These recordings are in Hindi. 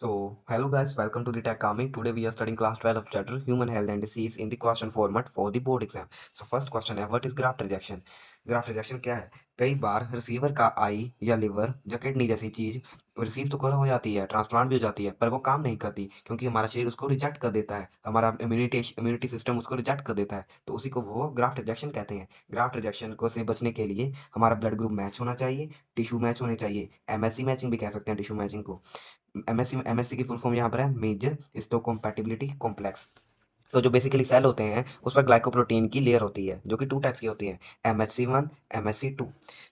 Hello guys, welcome to the Tech Army. Today we are studying class 12 of chapter Human Health and Disease in the question format for the board exam. So first question है, what is graft rejection? Graft rejection क्या है? कई बार रिसीवर का आई या लिवर या किडनी जैसी चीज रिसीव तो कर हो जाती है, ट्रांसप्लांट भी हो जाती है, पर वो काम नहीं करती क्योंकि हमारा शरीर उसको रिजेक्ट कर देता है, हमारा इम्यूनिटी सिस्टम उसको रिजेक्ट कर देता है, तो उसी को वो ग्राफ्ट रिजेक्शन कहते हैं। ग्राफ्ट रिजेक्शन को से बचने के लिए हमारा ब्लड ग्रुप मैच होना चाहिए, टिश्यू मैच होने चाहिए, एमएससी मैचिंग भी कह सकते हैं टिश्यू मैचिंग को। एमएससी की फुल फॉर्म यहाँ पर है मेजर हिस्टोकम्पैटिबिलिटी कॉम्प्लेक्स। तो जो बेसिकली सेल होते हैं उस पर ग्लाइकोप्रोटीन की लेयर होती है जो कि टू टाइप्स की होती है, MHC1, MHC2।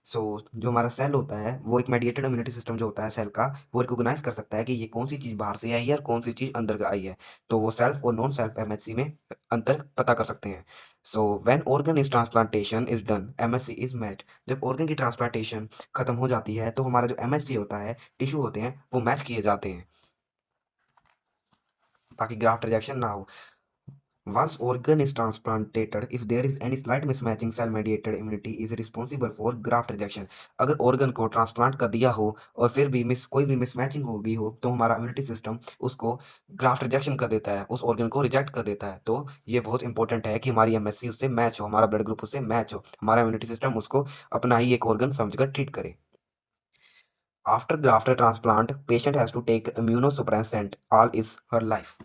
सो जो हमारा सेल होता है वो एक मेडिएटेड इम्यूनिटी सिस्टम जो होता है सेल का, वो रिकॉग्नाइज कर सकता है कि ये कौन सी चीज बाहर से आई है और कौन सी चीज अंदर आई है। तो वो सेल्फ और नॉन सेल्फ MHC में अंतर पता कर सकते हैं। So when organ is transplantation is done, MHC is match. जब ऑर्गन की ट्रांसप्लांटेशन खत्म हो जाती है तो हमारा जो MHC होता है, टिश्यू होते हैं, वो मैच किए जाते हैं ताकि ग्राफ्ट रिजेक्शन ना हो। Once organ is transplanted, if there is any slight mismatching, cell-mediated immunity is responsible for graft rejection। अगर organ को ट्रांसप्लांट कर दिया हो और फिर भी कोई भी मिसमैचिंग हो गई हो तो हमारा इम्यूनिटी सिस्टम उसको ग्राफ्ट रिजेक्शन कर देता है, उस ऑर्गन को रिजेक्ट कर देता है। तो ये बहुत इंपॉर्टेंट है कि हमारी एमएससी उससे मैच हो, हमारा ब्लड ग्रुप उससे मैच हो, हमारा इम्यूनिटी सिस्टम उसको अपना ही एक ऑर्गन समझकर ट्रीट करे। After graft transplant patient has to take immunosuppressant all is her life.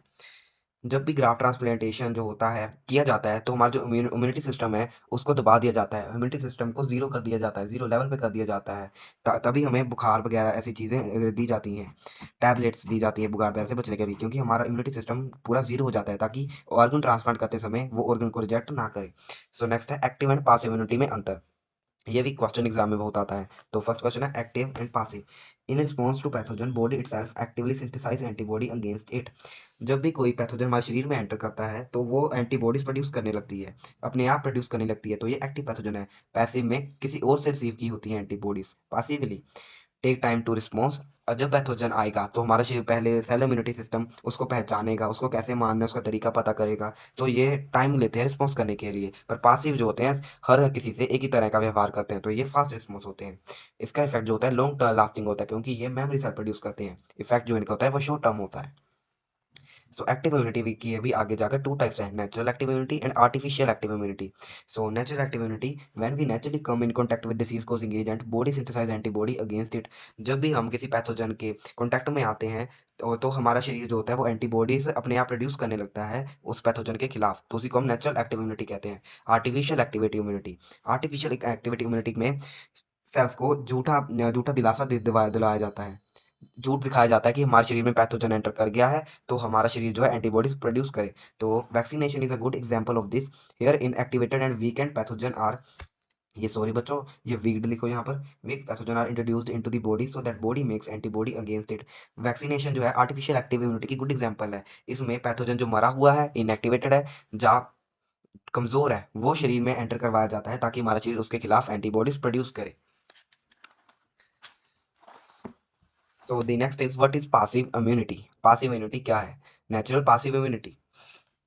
जब भी ग्राफ्ट ट्रांसप्लांटेशन जो होता है किया जाता है तो हमारा जो इम्यूनिटी सिस्टम है उसको दबा दिया जाता है, इम्यूनिटी सिस्टम को जीरो कर दिया जाता है, जीरो लेवल पे कर दिया जाता है। तभी हमें बुखार वगैरह ऐसी चीज़ें दी जाती हैं, टैबलेट्स दी जाती है बुखार वगैरह से बचने के लिए, क्योंकि हमारा इम्यूनिटी सिस्टम पूरा जीरो हो जाता है ताकि ऑर्गन ट्रांसप्लांट करते समय वो ऑर्गन को रिजेक्ट ना करे। सो नेक्स्ट है एक्टिव एंड पासिव इम्यूनिटी में अंतर। ये भी क्वेश्चन एग्जाम में बहुत आता है। तो फर्स्ट क्वेश्चन है active and passive. In response to pathogen body itself actively synthesize antibody against it. जब भी कोई पैथोजन हमारे शरीर में एंटर करता है तो वो एंटीबॉडीज प्रोड्यूस करने लगती है, अपने आप प्रोड्यूस करने लगती है, तो ये एक्टिव पैथोजन है। पैसिव में किसी और से रिसीव की होती है antibodies, passively take time to response. और जब पैथोजन आएगा तो हमारा शरीर पहले सेल इम्यूनिटी सिस्टम उसको पहचानेगा, उसको कैसे मारना है उसका तरीका पता करेगा, तो ये टाइम लेते हैं रिस्पॉन्स करने के लिए। पर पासिव जो होते हैं हर किसी से एक ही तरह का व्यवहार करते हैं, तो ये फास्ट रिस्पॉन्स होते हैं। इसका इफेक्ट जो होता है लॉन्ग टर्म लास्टिंग होता है क्योंकि ये मेमोरी सेल प्रोड्यूस करते हैं। इफेक्ट जो इनका होता है वो शॉर्ट टर्म होता है। सो एक्टिव इम्यूनिटी की अभी आगे जाकर टू टाइप्स हैं, natural active immunity and artificial active immunity. So natural active immunity, when we naturally come in contact with disease causing agent body synthesize antibody against it. जब भी हम किसी पैथोजन के कांटेक्ट में आते हैं तो हमारा शरीर जो होता है वो एंटीबॉडीज अपने आप प्रोड्यूस करने लगता है उस पैथोजन के खिलाफ, तो उसी को हम नेचुरल एक्टिव इम्यूनिटी कहते हैं। Artificial activity immunity, artificial activity immunity में सेल्स को झूठा झूठा दिलासा दिलाया जाता है, झूठ दिखाया जाता है कि हमारे शरीर में पैथोजन एंटर कर गया है तो हमारा शरीर जो है एंटीबॉडीज प्रोड्यूस करे। तो vaccination is a good example of this. Here inactivated and weakened pathogen are, ये सॉरी बच्चों, ये वीक्ड लिखो यहाँ पर, weak pathogen are introduced into the body so that body makes antibody against it. Vaccination जो है आर्टिफिशियल एक्टिव इम्यूनिटी की गुड एग्जांपल है। इसमें पैथोजन जो मरा हुआ है, इनएक्टिवेटेड है, जा कमजोर है, वो शरीर में एंटर करवाया जाता है ताकि हमारा शरीर उसके खिलाफ एंटीबॉडीज प्रोड्यूस करे। So the next is what is passive immunity. Passive immunity क्या है? नेचुरल पासिव इम्यूनिटी,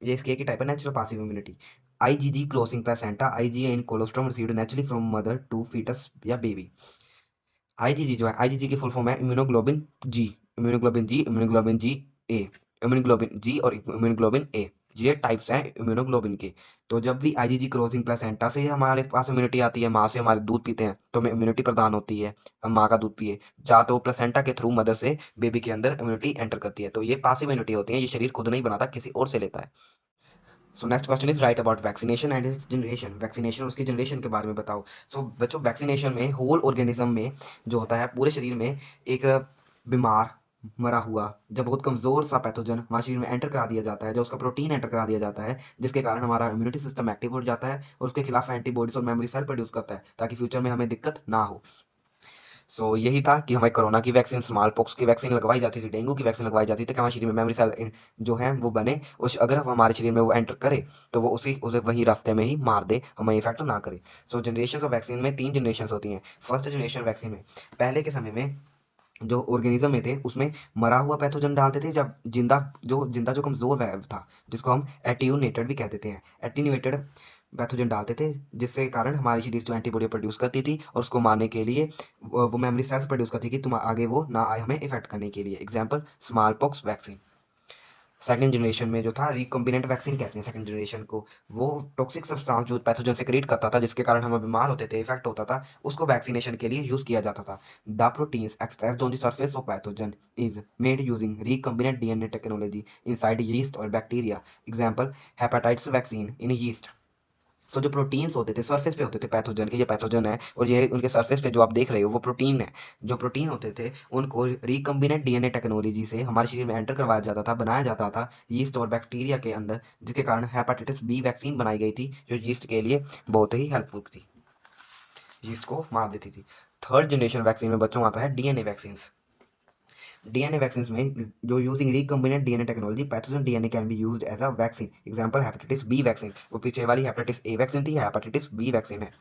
ये इसकी एक ही टाइप है, natural passive immunity. IgG closing placenta, IgA in colostrum received naturally from mother to foetus या बेबी। आईजीजी जो है, आईजीजी की फुल फॉर्म है इम्यूनोग्लोबिन जी, इम्यूनोग्लोबिन जी, इम्यूनोग्लोबिन जी ए, इम्यूनोग्लोबिन जी और इम्यूनोग्लोबिन ए, ये टाइप्स हैं इम्यूनोग्लोबिन के। तो जब भी आईजीजी क्रॉसिंग प्लेसेंटा से हमारे पास इम्यूनिटी आती है, माँ से हमारे दूध पीते हैं तो हमें इम्यूनिटी प्रदान होती है, हम माँ का दूध पिए, जा तो प्लेसेंटा के थ्रू मदर से बेबी के अंदर इम्यूनिटी एंटर करती है, तो ये पासिव इम्यूनिटी होती है, ये शरीर खुद नहीं बनाता, किसी और से लेता है। So next question is right about vaccination and it's generation. Vaccination और उसकी जनरेशन के बारे में बताओ। सो बच्चों वैक्सीनेशन में होल ऑर्गेनिज्म में जो होता है पूरे शरीर में एक बीमार मरा हुआ जब बहुत कमजोर सा पैथोजन हमारे शरीर में एंटर करा दिया जाता है, जो उसका प्रोटीन एंटर करा दिया जाता है, जिसके कारण हमारा इम्यूनिटी सिस्टम एक्टिव हो जाता है और उसके खिलाफ एंटीबॉडीज और मेमोरी सेल प्रोड्यूस करता है ताकि फ्यूचर में हमें दिक्कत ना हो। सो यही था कि हमें कोरोना की वैक्सीन, स्मॉल पॉक्स की वैक्सीन लगवाई जाती थी, डेंगू की वैक्सीन लगवाई जाती थी कि हमारे शरीर में मेमोरी सेल जो है वो बने, उस अगर हमारे शरीर में वो एंटर करे तो वो उसे वही रास्ते में ही मार दे, हमें इफेक्ट ना करे। सो जनरेशन ऑफ वैक्सीन में तीन जनरेशन होती हैं। फर्स्ट जनरेशन वैक्सीन में पहले के समय में जो ऑर्गेनिज्म में थे उसमें मरा हुआ पैथोजन डालते थे, जब जिंदा जो कमजोर था जिसको हम एट्यूनेटेड भी कह देते हैं, एटीन्यूएटेड पैथोजन डालते थे, जिसके कारण हमारी शरीर जो एंटीबॉडी प्रोड्यूस करती थी और उसको मारने के लिए वो मेमोरी सेल्स प्रोड्यूस करती थी, तुम आगे वो ना आए हमें इफेक्ट करने के लिए। Example small pox vaccine. Second generation में जो था रिकम्बिनेंट वैक्सीन कहते हैं सेकंड जनरेशन को। वो टॉक्सिक सब्सटेंस जो पैथोजन से क्रिएट करता था, जिसके कारण हम बीमार होते थे, इफेक्ट होता था, उसको वैक्सीनेशन के लिए यूज किया जाता था। The proteins expressed on the surface of pathogen is made using recombinant DNA technology inside yeast और bacteria. Example hepatitis vaccine in yeast. So जो प्रोटीन्स होते थे सरफेस पे होते थे पैथोजन के, ये पैथोजन है और ये उनके सरफेस पे जो आप देख रहे हो वो प्रोटीन है। जो प्रोटीन होते थे उनको रिकम्बिनेंट डीएनए टेक्नोलॉजी से हमारे शरीर में एंटर करवाया जाता था, बनाया जाता था यीस्ट और बैक्टीरिया के अंदर, जिसके कारण हेपेटाइटिस बी वैक्सीन बनाई गई थी, जो यीस्ट के लिए बहुत ही हेल्पफुल थी, यीस्ट को मार देती थी। थर्ड जनरेशन वैक्सीन में बच्चों आता है डीएनए वैक्सीन। डीएनए वैक्सीन में जो using recombinant DNA technology pathogen DNA can be used as a vaccine. Example hepatitis B vaccine. वो पीछे वाली हेपेटाइटिस ए वैक्सीन थी, हेपेटाइटिस बी वैक्सीन है।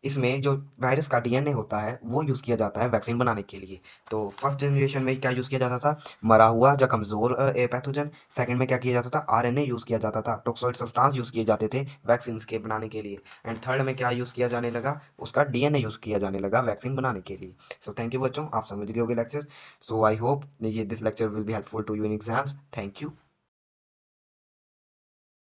इसमें जो वायरस का डीएनए होता है वो यूज़ किया जाता है वैक्सीन बनाने के लिए। तो फर्स्ट जनरेशन में क्या यूज़ किया जाता था, मरा हुआ या कमज़ोर पैथोजन। सेकंड में क्या किया जाता था, आरएनए यूज़ किया जाता था, टॉक्सोइड सब्सटेंस यूज़ किए जाते थे वैक्सीन के बनाने के लिए। एंड थर्ड में क्या यूज़ किया जाने लगा, उसका डीएनए यूज़ किया जाने लगा वैक्सीन बनाने के लिए। सो थैंक यू बच्चों, आप समझ गए होगे लेक्चर। सो आई होप ये this lecture will be helpful to you in exams. Thank you.